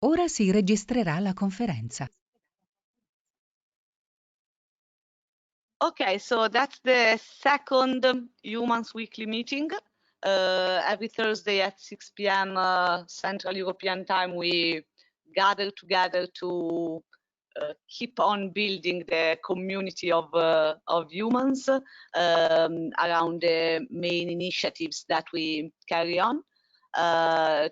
Ora si registrerà la conferenza. Okay, so that's the second Eumans weekly meeting. Every Thursday at 6 p.m. Central European Time, we gather together to keep on building the community of humans around the main initiatives that we carry on.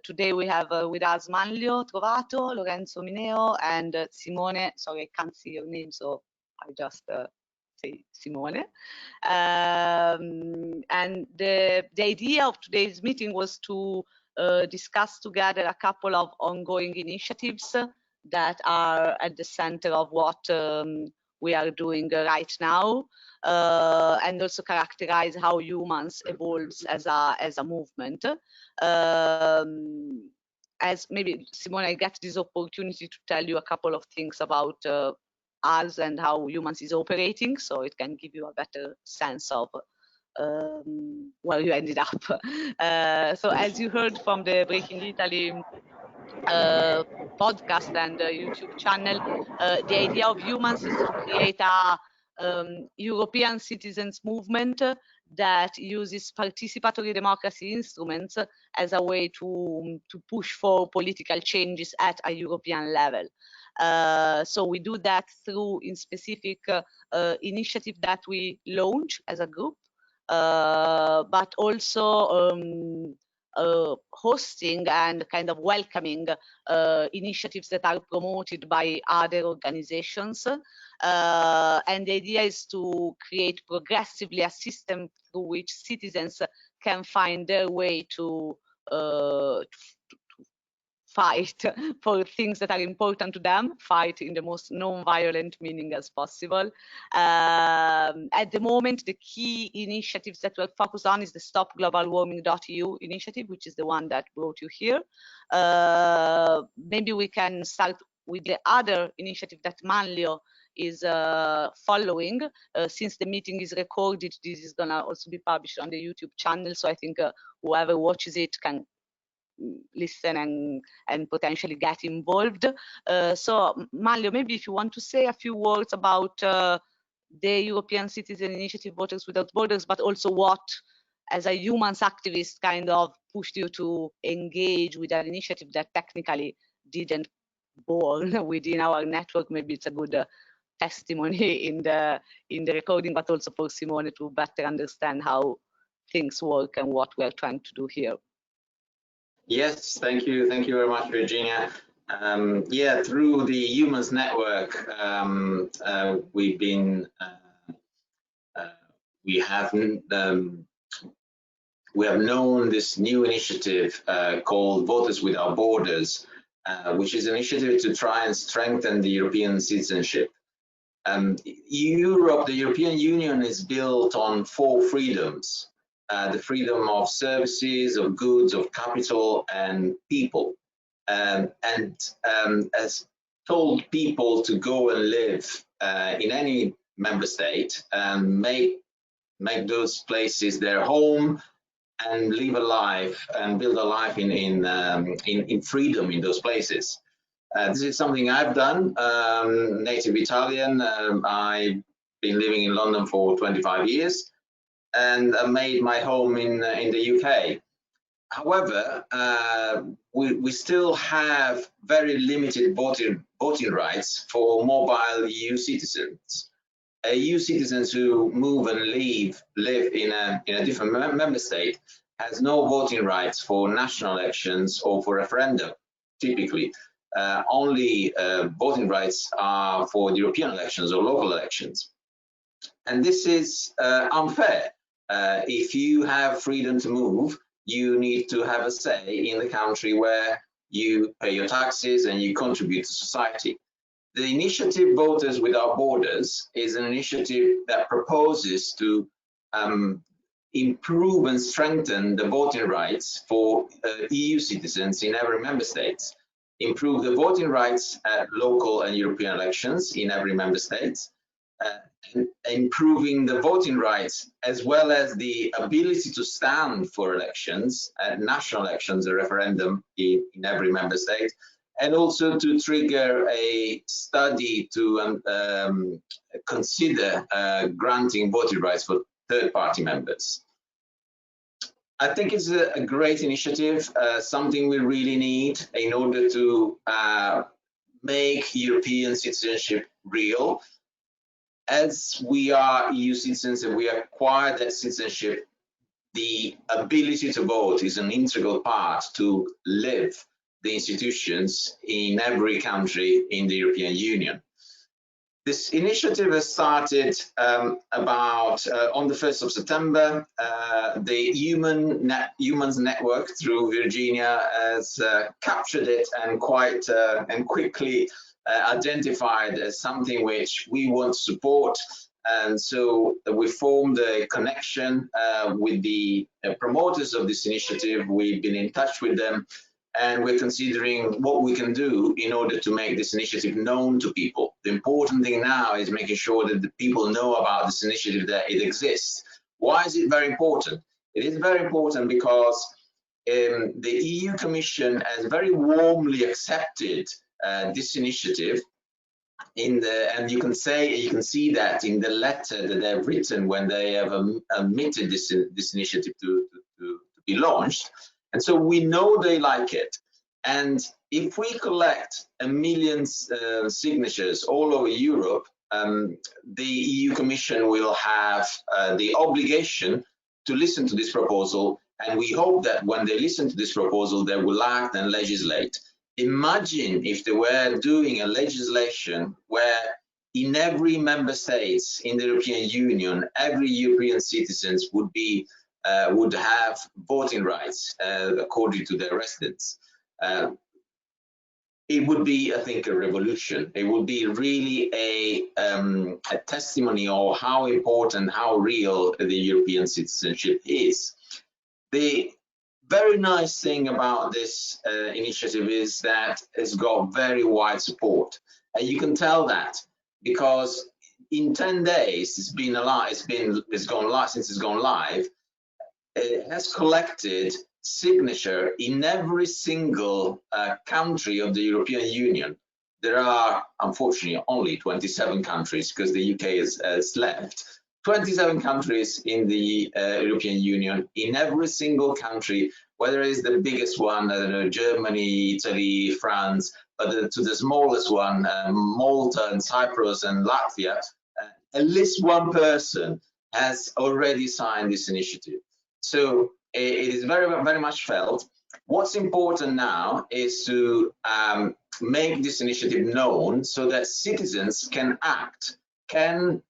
Today we have with us Manlio Trovato, Lorenzo Mineo, and Simone. Sorry, I can't see your name, so I just say Simone. And the idea of today's meeting was to discuss together a couple of ongoing initiatives that are at the center of what we are doing right now, and also characterize how Eumans evolves as a movement. As maybe Simone, I get this opportunity to tell you a couple of things about us and how Eumans is operating, so it can give you a better sense of where you ended up. So as you heard from the Breaking Italy podcast and YouTube channel, the idea of Eumans is to create a European citizens movement that uses participatory democracy instruments as a way to push for political changes at a European level. So we do that through in specific initiative that we launch as a group, but also hosting and kind of welcoming initiatives that are promoted by other organizations. And the idea is to create progressively a system through which citizens can find their way to fight for things that are important to them, fight in the most non-violent meaning as possible. At the moment, the key initiatives that we're focused on is the stopglobalwarming.eu initiative, which is the one that brought you here. Maybe we can start with the other initiative that Manlio is following. Since the meeting is recorded, this is gonna also be published on the YouTube channel, so I think whoever watches it can listen and potentially get involved. So Manlio, maybe if you want to say a few words about the European Citizen Initiative Voters Without Borders, but also what, as a Eumans activist, kind of pushed you to engage with an initiative that technically didn't born within our network. Maybe it's a good testimony in the recording, but also for Simone to better understand how things work and what we're trying to do here. Yes, thank you very much, Virginia. Yeah, through the Eumans network, we've been we have known this new initiative called Voters Without Borders, which is an initiative to try and strengthen the European citizenship. The European Union is built on 4 freedoms. The freedom of services, of goods, of capital, and people. Has told people to go and live in any member state and make those places their home and live a life and build a life in freedom in those places. This is something I've done, native Italian. I've been living in London for 25 years. And made my home in the UK. However, we still have very limited voting rights for mobile EU citizens. EU citizens who move and live in a different member state has no voting rights for national elections or for referendum. Typically, only voting rights are for the European elections or local elections, and this is unfair. If you have freedom to move, you need to have a say in the country where you pay your taxes and you contribute to society. The initiative Voters Without Borders is an initiative that proposes to improve and strengthen the voting rights for EU citizens in every member state, improve the voting rights at local and European elections in every member state, improving the voting rights as well as the ability to stand for elections, national elections, a referendum in every member state, and also to trigger a study to consider granting voting rights for third-party members. I think it's a great initiative, something we really need in order to make European citizenship real. As we are EU citizens and we acquire that citizenship, the ability to vote is an integral part to live the institutions in every country in the European Union. This initiative has started about on the 1st of September. The Eumans network through Virginia has captured it and quite and quickly identified as something which we want to support. And so we formed a connection with the promoters of this initiative. We've been in touch with them, and we're considering what we can do in order to make this initiative known to people. The important thing now is making sure that the people know about this initiative, that it exists. Why is it very important? It is very important because the EU Commission has very warmly accepted this initiative. And you can see that in the letter that they've written when they have admitted this initiative to be launched. And so we know they like it. And if we collect 1 million signatures all over Europe, the EU Commission will have the obligation to listen to this proposal. And we hope that when they listen to this proposal, they will act and legislate. Imagine if they were doing a legislation where in every member state in the European Union, every European citizens would have voting rights according to their residence. It would be, I think, a revolution. It would be really a testimony of how important, how real the European citizenship is. The very nice thing about this initiative is that it's got very wide support, and you can tell that because in 10 days it's been alive. It's gone live since it's gone live. It has collected signature in every single country of the European Union. There are unfortunately only 27 countries because the UK has left. 27 countries in the European Union, in every single country, whether it's the biggest one, I don't know, Germany, Italy, France, but to the smallest one, Malta and Cyprus and Latvia, at least one person has already signed this initiative. So it is very, very much felt. What's important now is to make this initiative known so that citizens can act, can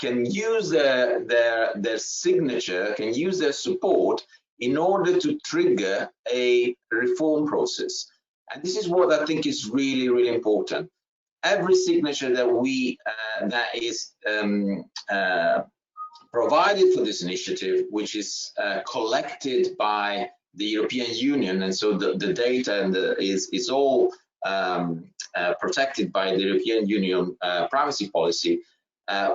use their signature, can use their support in order to trigger a reform process. And this is what I think is really, really important. Every signature that is provided for this initiative, which is collected by the European Union, and so the data is all protected by the European Union privacy policy,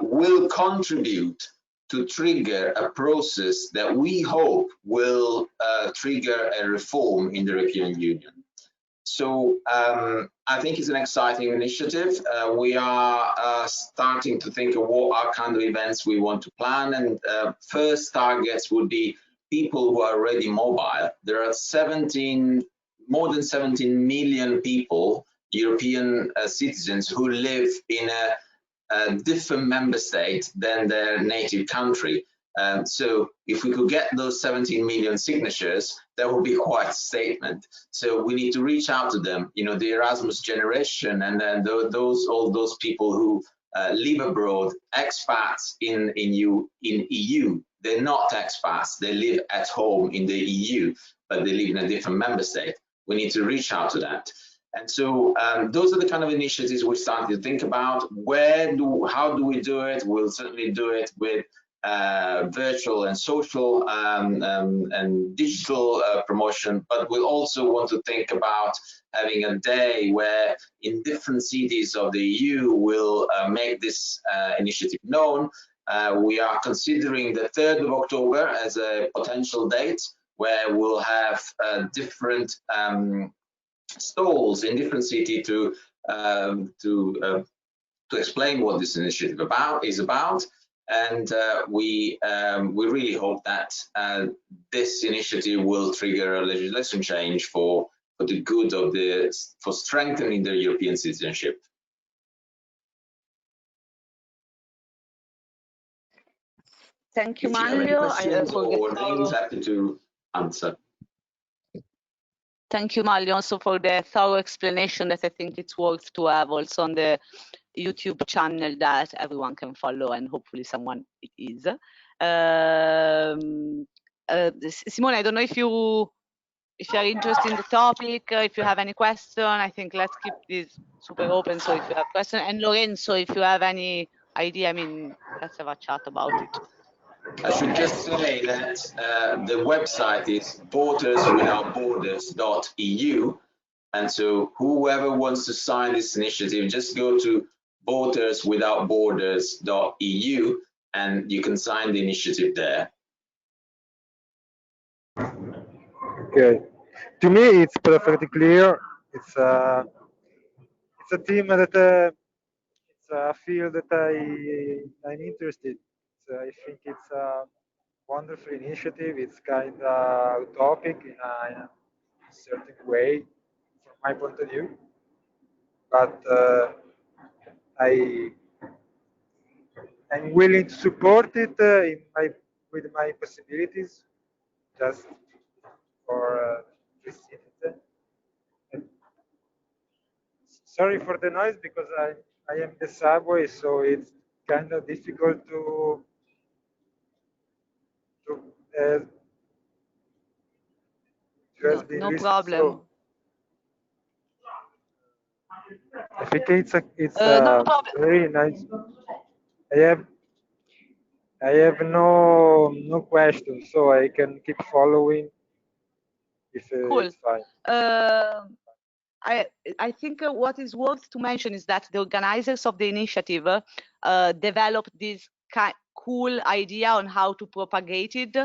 will contribute to trigger a process that we hope will trigger a reform in the European Union. So I think it's an exciting initiative. We are starting to think of what kind of events we want to plan, and first targets would be people who are already mobile. There are more than 17 million people, European citizens, who live in a different member state than their native country. So if we could get those 17 million signatures, that would be quite a statement. So we need to reach out to them, you know, the Erasmus generation, and then all those people who live abroad, expats in EU. They're not expats, they live at home in the EU, but they live in a different member state. We need to reach out to that. And so those are the kind of initiatives we're starting to think about. How do we do it? We'll certainly do it with virtual and social and digital promotion, but we'll also want to think about having a day where in different cities of the EU we'll make this initiative known. We are considering the 3rd of October as a potential date where we'll have different stalls in different cities to explain what this initiative is about. And we really hope that this initiative will trigger a legislation change for the good of for strengthening the European citizenship. Thank you, If you have any Manlio. questions or names, happy to answer. Thank you, Manlio, also for the thorough explanation that I think it's worth to have also on the YouTube channel that everyone can follow, and hopefully someone is. Simone, I don't know if you are interested in the topic, if you have any question. I think let's keep this super open. So if you have questions, and Lorenzo, if you have any idea, I mean, let's have a chat about it. I should just say that the website is voterswithoutborders.eu, and so whoever wants to sign this initiative, just go to voterswithoutborders.eu and you can sign the initiative there. Okay, to me it's perfectly clear. It's a theme that it's a field that I'm interested. So I think it's a wonderful initiative. It's kind of utopic in a certain way, from my point of view. But I'm willing to support it with my possibilities, just for the citizen. And sorry for the noise because I am the subway, so it's kind of difficult to no problem. So I think it's no problem. very nice. I have no questions, so I can keep following if Cool. it's fine. I think what is worth to mention is that the organizers of the initiative developed this cool idea on how to propagate it.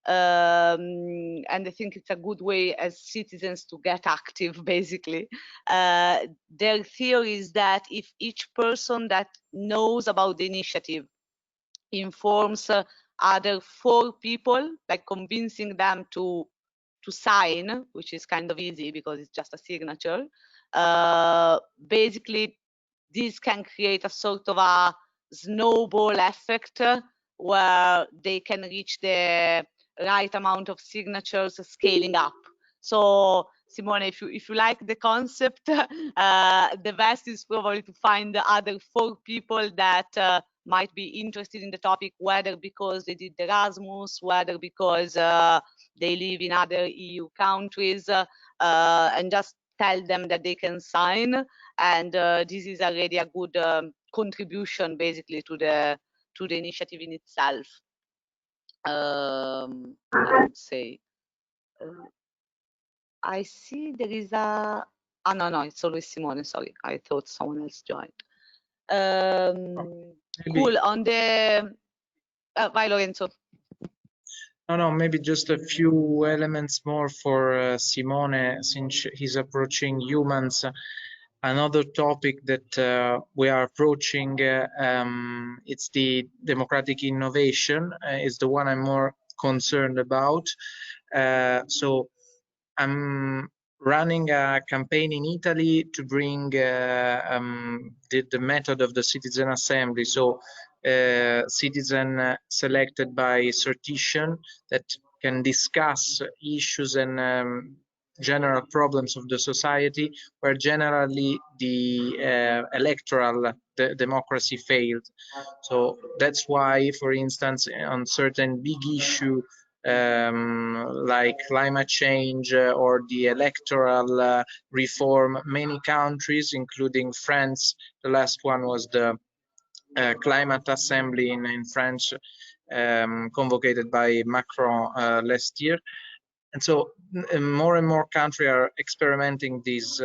And I think it's a good way as citizens to get active, basically. Their theory is that if each person that knows about the initiative informs other 4 people, like convincing them to sign, which is kind of easy because it's just a signature, basically this can create a sort of a snowball effect where they can reach the right amount of signatures scaling up. So Simone, if you like the concept, the best is probably to find the other 4 people that might be interested in the topic, whether because they did Erasmus, whether because they live in other EU countries, and just tell them that they can sign. And this is already a good contribution, basically, to the initiative in itself. I would say. I see there is a. Ah, no, it's always Simone. Sorry, I thought someone else joined. Cool. On the. Vai, Lorenzo. No, maybe just a few elements more for Simone, since he's approaching Eumans. Another topic that we are approaching, it's the democratic innovation, is the one I'm more concerned about. So I'm running a campaign in Italy to bring the method of the citizen assembly. So citizen selected by sortition that can discuss issues and general problems of the society, where generally the electoral democracy failed. So that's why, for instance, on certain big issue like climate change or the electoral reform, many countries, including France, the last one was the climate assembly in France, convocated by Macron last year. And so more and more countries are experimenting this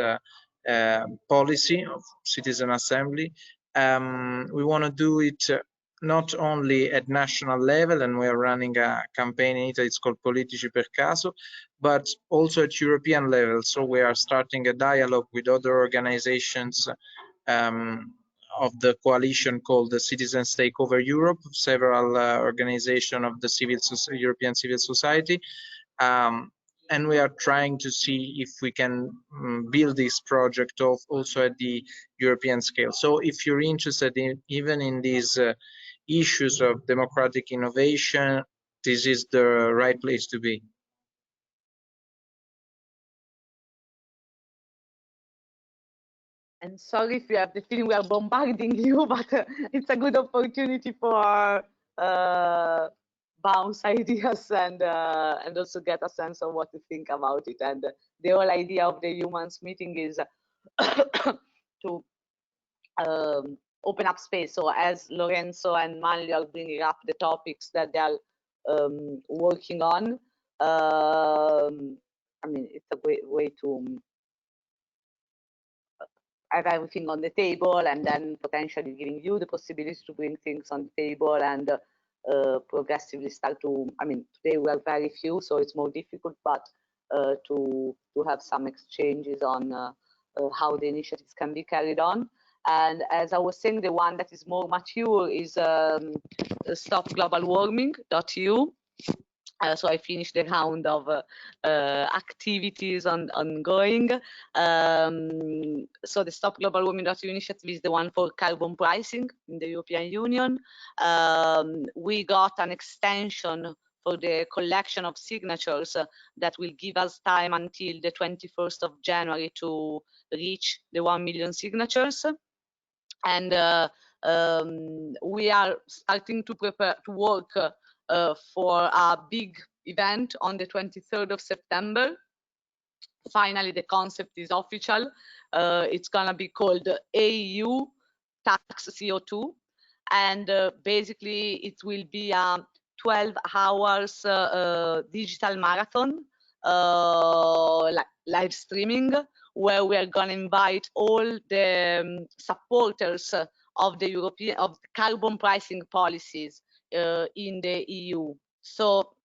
policy of citizen assembly. We want to do it not only at national level, and we are running a campaign in Italy, it's called Politici per Caso, but also at European level. So we are starting a dialogue with other organizations of the coalition called the Citizens Take Over Europe, several organizations of the European civil society. And we are trying to see if we can build this project also at the European scale. So if you're interested in even in these issues of democratic innovation, this is the right place to be. And sorry if you have the feeling we are bombarding you, but it's a good opportunity for bounce ideas and also get a sense of what to think about it. And the whole idea of the Eumans meeting is to open up space. So as Lorenzo and Manlio are bringing up the topics that they are working on, I mean, it's a great way to have everything on the table, and then potentially giving you the possibility to bring things on the table and progressively start to, I mean, today we are very few, so it's more difficult, but to have some exchanges on how the initiatives can be carried on. And as I was saying, the one that is more mature is stopglobalwarming.eu. So I finished the round of activities ongoing. So the Stop Global Warming.eu initiative is the one for carbon pricing in the European Union. We got an extension for the collection of signatures that will give us time until the 21st of January to reach the 1 million signatures. And we are starting to prepare to work for a big event on the 23rd of September. Finally, the concept is official. It's gonna be called AU Tax CO2, and basically it will be a 12 hours digital marathon, like live streaming, where we are gonna invite all the supporters of the carbon pricing policies in the EU. So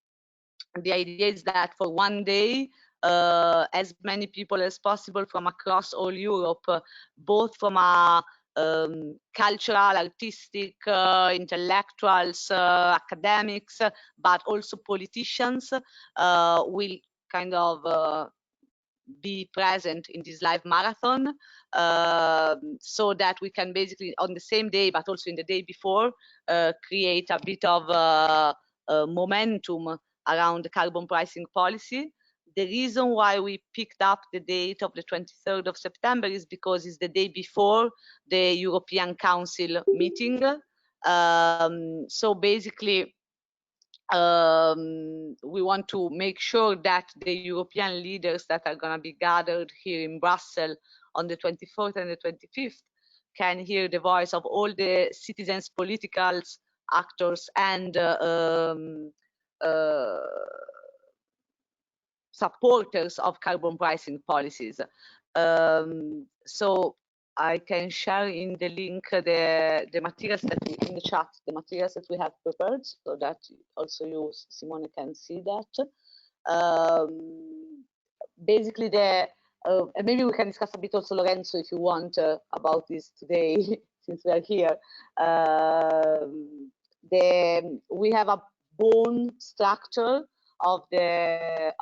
the idea is that for one day, as many people as possible from across all Europe, both from a cultural, artistic, intellectuals, academics, but also politicians, will kind of be present in this live marathon, so that we can basically on the same day, but also in the day before, create a bit of momentum around the carbon pricing policy. The reason why we picked up the date of the 23rd of September is because it's the day before the European Council meeting. So basically, we want to make sure that the European leaders that are going to be gathered here in Brussels on the 24th and the 25th can hear the voice of all the citizens, political actors, and supporters of carbon pricing policies. So I can share in the link the materials that we, in the chat, the materials that we have prepared, so that also you, Simone, can see that. Basically, and maybe we can discuss a bit also, Lorenzo, if you want, about this today, since we are here. We have a bone structure of the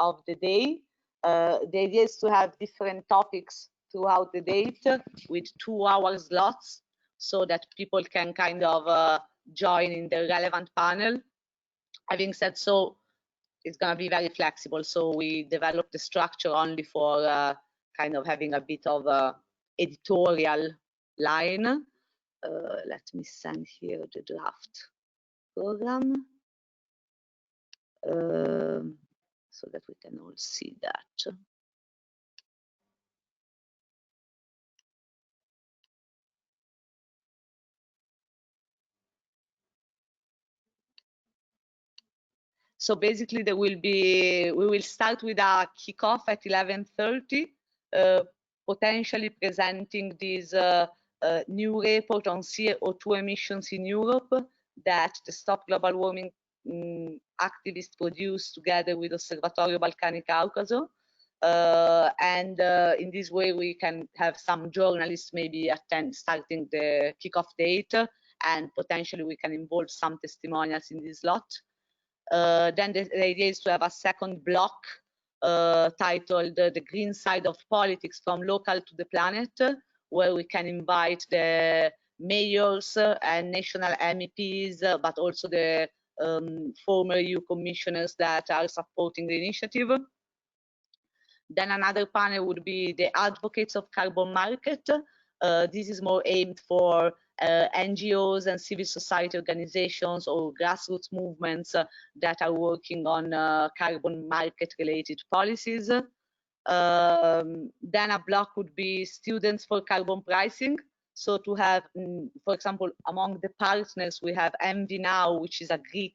day. The idea is to have different topics throughout the date with 2-hour slots, so that people can kind of join in the relevant panel. Having said so, it's going to be very flexible, so we developed the structure only for kind of having a bit of a editorial line. Let me send here the draft program, so that we can all see that. So basically, we will start with a kickoff at 11:30, potentially presenting this new report on CO2 emissions in Europe that the Stop Global Warming activists produced together with Osservatorio Balcani Caucaso. In this way, we can have some journalists maybe starting the kickoff date, and potentially we can involve some testimonials in this lot. Then the idea is to have a second block titled The Green Side of Politics from Local to the Planet, where we can invite the mayors and national MEPs, but also the former EU commissioners that are supporting the initiative. Then another panel would be the advocates of carbon market. This is more aimed for NGOs and civil society organizations or grassroots movements that are working on carbon market related policies. Then a block would be students for carbon pricing. So to have, for example, among the partners, we have MV Now, which is a Greek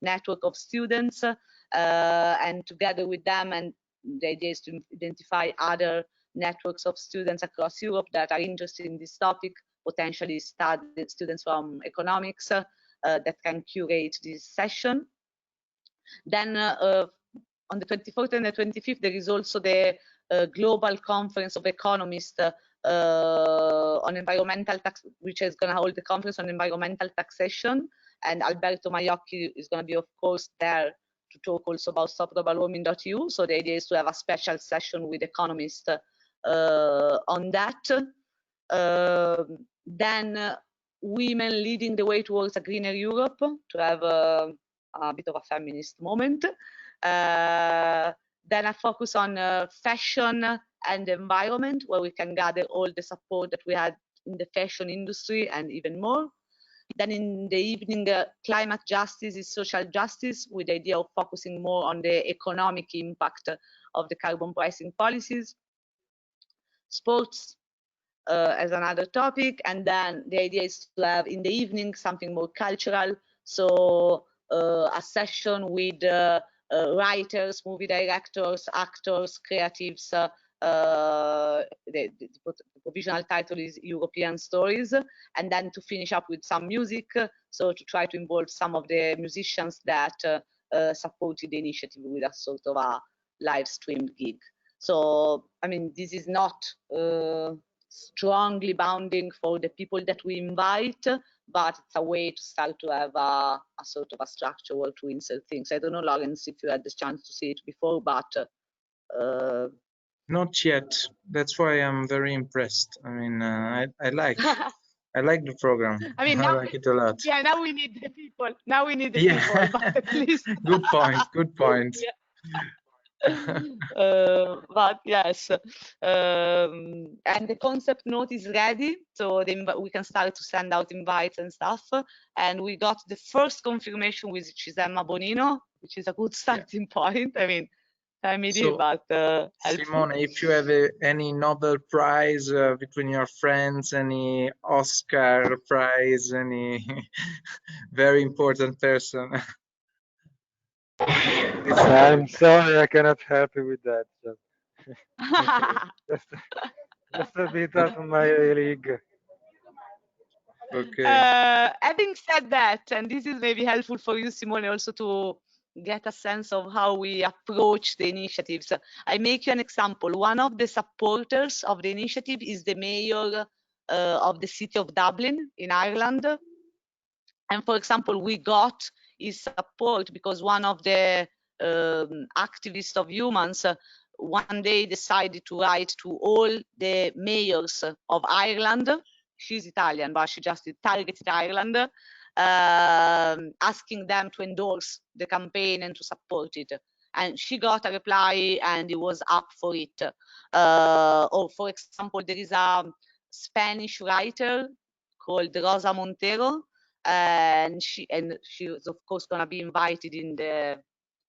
network of students, and together with them, and the idea is to identify other networks of students across Europe that are interested in this topic, potentially students from economics that can curate this session. Then on the 24th and the 25th, there is also the Global Conference of Economists on environmental tax, which is going to hold the conference on environmental taxation. And Alberto Maiocchi is going to be, of course, there to talk also about stopglobalwarming.eu. So the idea is to have a special session with economists on that. Then women leading the way towards a greener Europe, to have a bit of a feminist moment. Then a focus on fashion and environment, where we can gather all the support that we had in the fashion industry and even more. Then in the evening, climate justice is social justice, with the idea of focusing more on the economic impact of the carbon pricing policies. Sports as another topic, and then the idea is to have in the evening something more cultural, so a session with writers, movie directors, actors, creatives. The provisional title is European Stories, and then to finish up with some music, so to try to involve some of the musicians that supported the initiative with a sort of a live streamed gig. So, I mean, this is not strongly bounding for the people that we invite, but it's a way to start to have a sort of a structure where to insert things. I don't know, Lawrence, if you had the chance to see it before, but not yet. That's why I'm very impressed. I mean, I like the program. I mean, I like it a lot. Yeah, now we need the people. Now we need the Yeah. people, but at least. Good point. Good point. Yeah. But yes, and the concept note is ready, so we can start to send out invites and stuff. And we got the first confirmation, which is Emma Bonino, which is a good starting point. I mean, So, but Simone, if you have any Nobel Prize between your friends, any Oscar Prize, any very important person. I'm sorry, I cannot help you with that. So. just a bit out of my league. Okay. Having said that, and this is maybe helpful for you, Simone, also to get a sense of how we approach the initiatives. I make you an example. One of the supporters of the initiative is the mayor of the city of Dublin in Ireland. And for example, we got his support because one of the activists of Eumans one day decided to write to all the mayors of Ireland. She's Italian, but she just targeted Ireland, asking them to endorse the campaign and to support it. And she got a reply, and he was up for it. Or for example, there is a Spanish writer called Rosa Montero, and she was of course going to be invited in the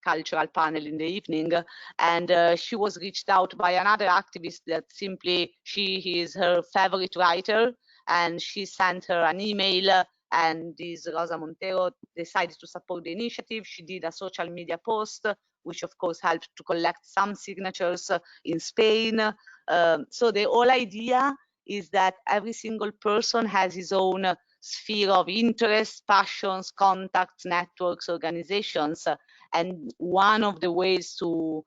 cultural panel in the evening, and she was reached out by another activist that simply she is her favorite writer, and she sent her an email, and this Rosa Montero decided to support the initiative. She did a social media post, which of course helped to collect some signatures in Spain. So the whole idea is that every single person has his own sphere of interest, passions, contacts, networks, organizations. And one of the ways to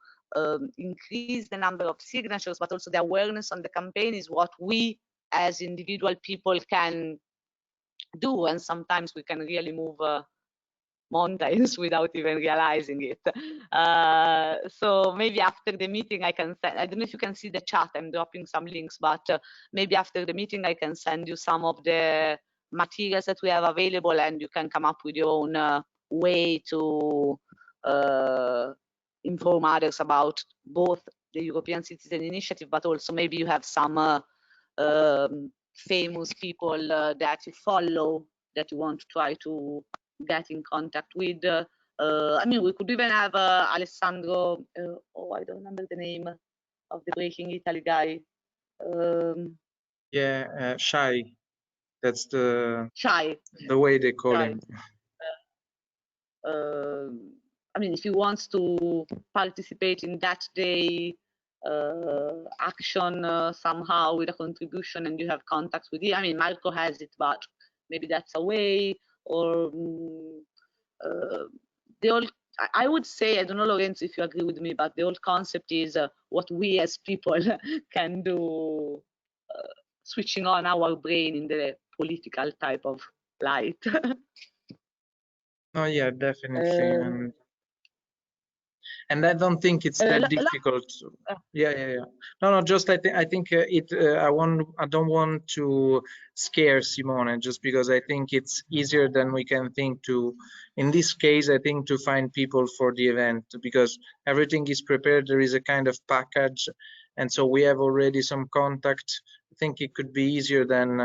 increase the number of signatures, but also the awareness on the campaign, is what we as individual people can do. And sometimes we can really move mountains without even realizing it. So maybe after the meeting I can send, I don't know if you can see the chat, I'm dropping some links, but maybe after the meeting I can send you some of the materials that we have available, and you can come up with your own way to inform others about both the European Citizen Initiative, but also maybe you have some famous people that you follow that you want to try to get in contact with. I mean, we could even have Alessandro, oh, I don't remember the name of the Breaking Italy guy. Yeah, Shy. That's the Shy. way they call him. I mean, if he wants to participate in that day action somehow with a contribution, and you have contacts with him. I mean, Marco has it, but maybe that's a way. Or the old, I would say, I don't know, Lorenzo, if you agree with me, but the old concept is what we as people can do, switching on our brain in the political type of light. Oh yeah, definitely. And I don't think it's that difficult. Yeah. No, just I think I don't want to scare Simone, just because I think it's easier than we can think to, in this case, I think, to find people for the event, because everything is prepared. There is a kind of package, and so we have already some contact. I think it could be easier than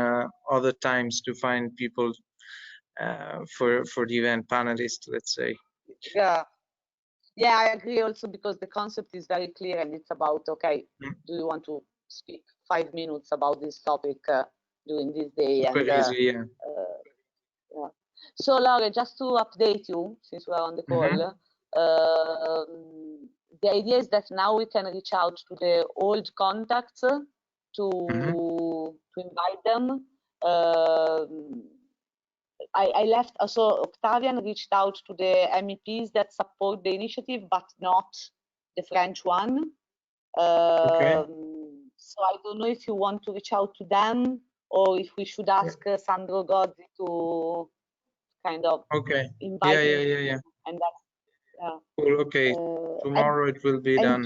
other times to find people for the event, panelists, let's say. Yeah, I agree also, because the concept is very clear, and it's about, okay, do you want to speak 5 minutes about this topic during this day? Super easy, yeah. Yeah. So Laura, just to update you, since we're on the call, the idea is that now we can reach out to the old contacts to invite them. I left, so Octavian reached out to the MEPs that support the initiative, but not the French one. Okay. So I don't know if you want to reach out to them, or if we should ask Sandro Gozzi to kind of invite me. Yeah. And that's cool. Okay. Tomorrow it will be done.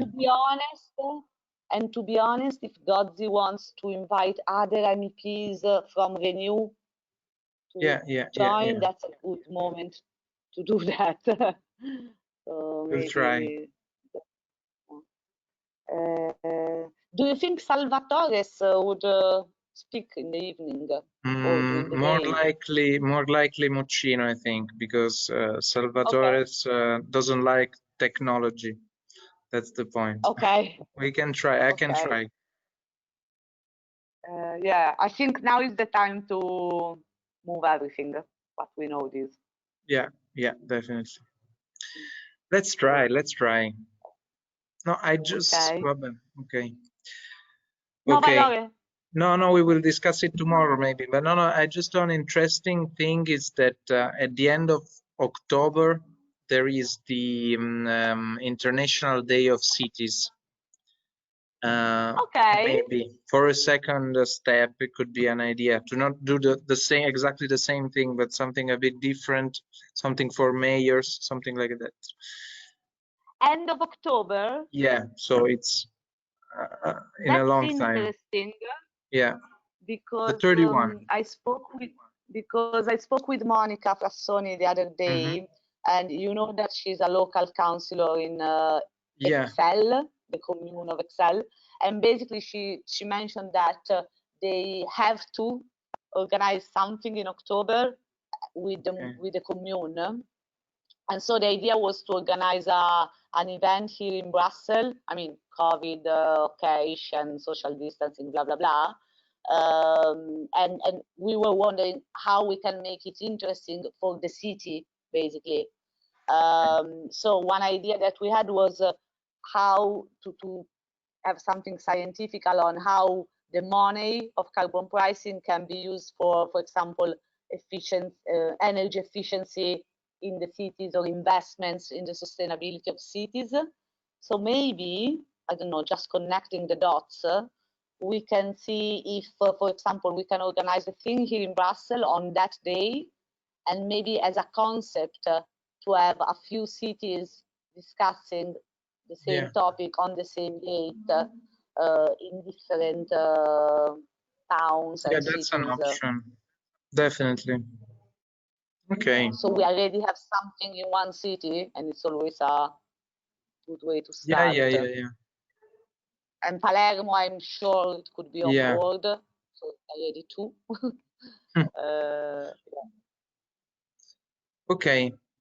And to be honest, if Gozzi wants to invite other MEPs from Renew to join, that's a good moment to do that. So we'll try. Do you think Salvatore would speak in the evening or during the day? More likely Muccino, I think, because Salvatore doesn't like technology. That's the point. Okay. We can try. I can try. Yeah, I think now is the time to move everything, but we know this. Yeah, definitely. Let's try. No, I just okay. No, we will discuss it tomorrow maybe. But no, I just an interesting thing is that at the end of October there is the International Day of Cities. Maybe for a second step, it could be an idea to not do exactly the same thing, but something a bit different, something for mayors, something like that. End of October? Yeah, so it's in a long time. That's interesting. Yeah, because the 31. I spoke with Monica Frassoni the other day, and you know that she's a local councillor in Excel, the commune of Excel, and basically she mentioned that they have to organize something in October with the commune, and so the idea was to organize an event here in Brussels. I mean, COVID, and social distancing, blah blah blah. And we were wondering how we can make it interesting for the city, basically. So one idea that we had was how to have something scientific on how the money of carbon pricing can be used for example, energy efficiency in the cities or investments in the sustainability of cities. So maybe, I don't know, just connecting the dots, we can see if, for example, we can organize a thing here in Brussels on that day, and maybe as a concept to have a few cities discussing the same topic on the same date in different towns and that's cities. an option. Definitely. Okay. So we already have something in one city, and it's always a good way to start. Yeah. And Palermo, I'm sure it could be on board. So already two.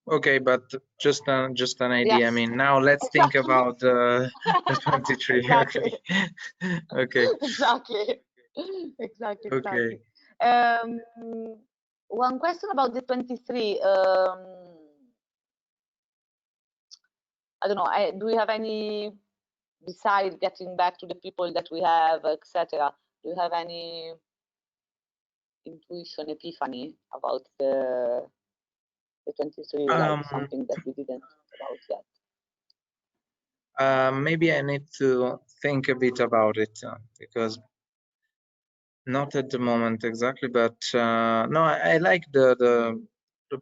Okay, but just an idea. Yes. I mean, now let's think about the 23. Exactly. Okay. Exactly. Okay. One question about the 23. I don't know. Do we have any, besides getting back to the people that we have, etc.? Do you have any intuition, epiphany about the 23? Like something that we didn't talk about yet? Maybe I need to think a bit about it because not at the moment exactly, but no, I like the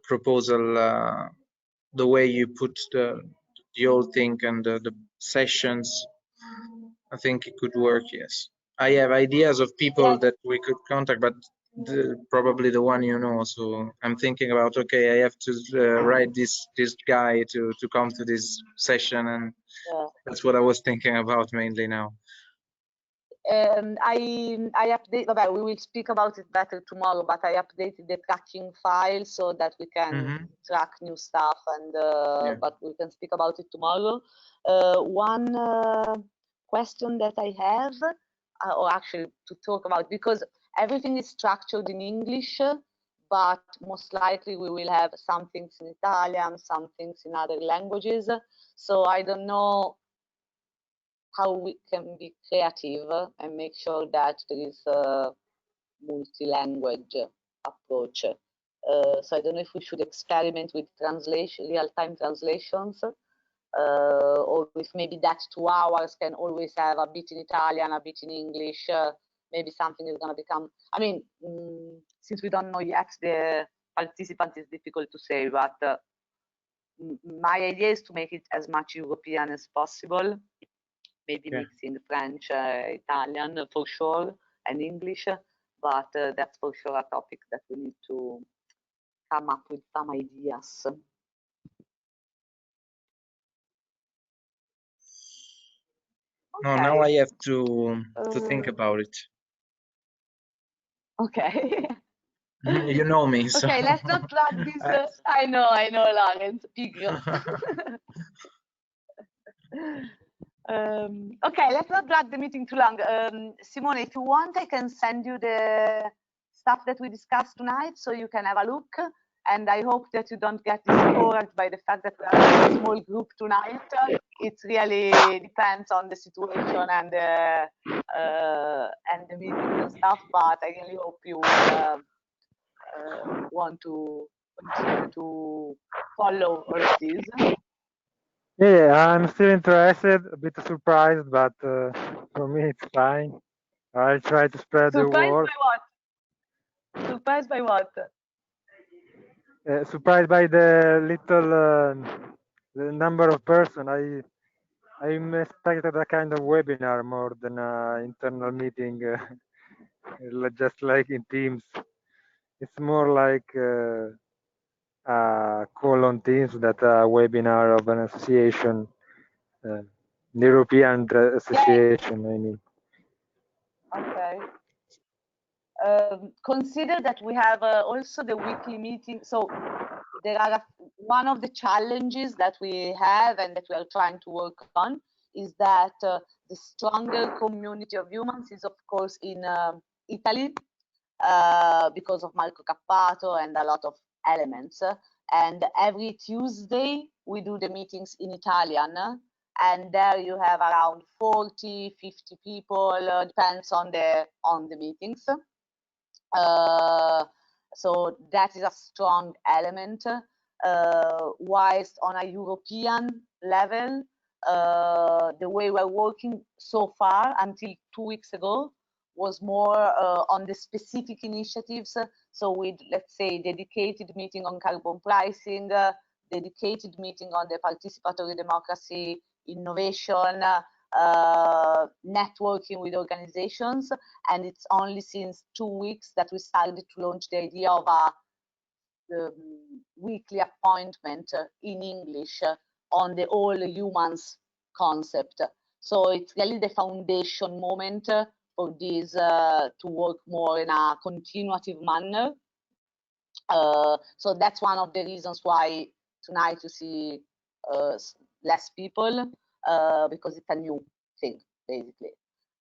proposal, the way you put the whole thing and the sessions. I think it could work. Yes, I have ideas of people that we could contact, but probably the one you know. So I'm thinking about, okay, I have to write this guy to come to this session, and that's what I was thinking about mainly now. I update. Well, we will speak about it better tomorrow. But I updated the tracking file so that we can track new stuff, and but we can speak about it tomorrow. One question that I have, or actually to talk about, because everything is structured in English, but most likely we will have some things in Italian, some things in other languages. So I don't know how we can be creative and make sure that there is a multi-language approach. So I don't know if we should experiment with translation, real-time translations, or if maybe that 2 hours can always have a bit in Italian, a bit in English. Maybe something is going to become, I mean, since we don't know yet the participants, it's difficult to say, but my idea is to make it as much European as possible. Maybe mixing French, Italian for sure, and English, but that's for sure a topic that we need to come up with some ideas. No, now I have to think about it. Okay. You know me. So. Okay, let's not drag this. I know, Lawrence. Pigro. Okay, let's not drag the meeting too long. Simone, if you want, I can send you the stuff that we discussed tonight so you can have a look. And I hope that you don't get discouraged by the fact that we are a small group tonight. It really depends on the situation and the meeting and stuff, but I really hope you want to continue to follow all of these. Yeah, I'm still interested, a bit surprised, but for me it's fine. I'll try to spread the word. Surprised by what? Surprised by the little the number of person. I'm expected a kind of webinar more than an internal meeting, just like in Teams. It's more like a call on Teams that a webinar of an association, the European Association, I mean. Okay. Consider that we have also the weekly meeting. So there are one of the challenges that we have and that we are trying to work on is that the stronger community of humans is, of course, in Italy because of Marco Cappato and a lot of elements. And every Tuesday we do the meetings in Italian, and there you have around 40, 50 people, depends on the meetings. So that is a strong element. Whilst on a European level, the way we're working so far until 2 weeks ago was more on the specific initiatives. So with, let's say, dedicated meeting on carbon pricing, dedicated meeting on the participatory democracy, innovation, networking with organizations. And it's only since 2 weeks that we started to launch the idea of a weekly appointment in English on the all Eumans concept. So it's really the foundation moment for this to work more in a continuative manner. So that's one of the reasons why tonight you see less people, because it's a new thing, basically.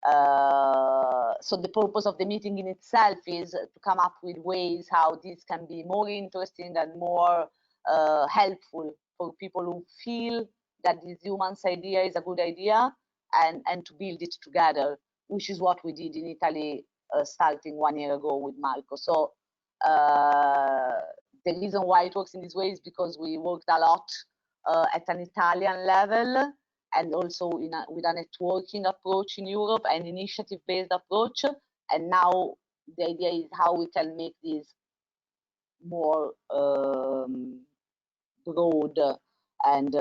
So the purpose of the meeting in itself is to come up with ways how this can be more interesting and more helpful for people who feel that this Eumans idea is a good idea, and to build it together, which is what we did in Italy starting 1 year ago with Marco. So the reason why it works in this way is because we worked a lot at an Italian level, and also with a networking approach in Europe and initiative-based approach. And now the idea is how we can make this more broad and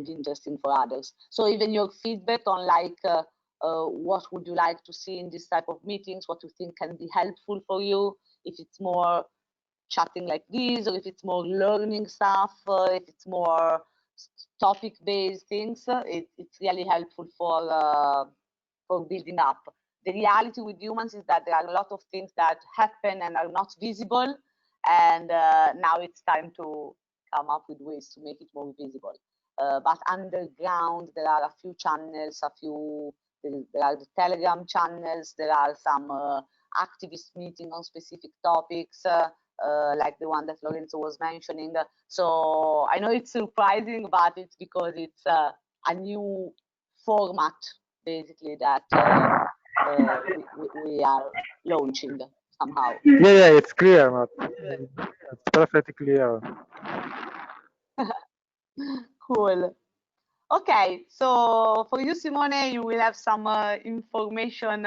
interesting for others. So even your feedback on like what would you like to see in this type of meetings, what you think can be helpful for you, if it's more chatting like this, or if it's more learning stuff, if it's more topic-based things, it's really helpful for building up. The reality with Eumans is that there are a lot of things that happen and are not visible, and now it's time to come up with ways to make it more visible. But underground, there are a few channels, there are the Telegram channels, there are some activist meetings on specific topics, like the one that Lorenzo was mentioning. So I know it's surprising, but it's because it's a new format, basically, that we are launching somehow. Yeah, it's clear, but it's perfectly clear. Cool. Okay, so for you, Simone, you will have some information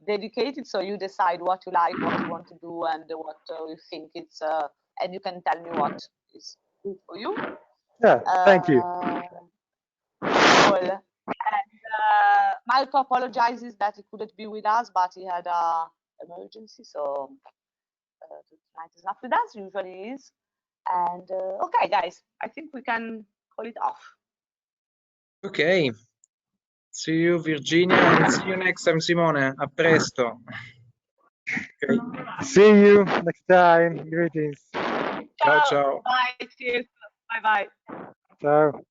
dedicated, so you decide what you like, what you want to do, and what you think it's, and you can tell me what is good for you. Yeah, thank you. Cool. And Marco apologizes that he couldn't be with us, but he had an emergency, so tonight is not with us, usually is. And okay, guys, I think we can call it off. Okay. See you, Virginia, and see you next time, Simone. A presto. Okay. See you next time. Greetings. Ciao, ciao. Bye. Cheers. Bye-bye. Ciao.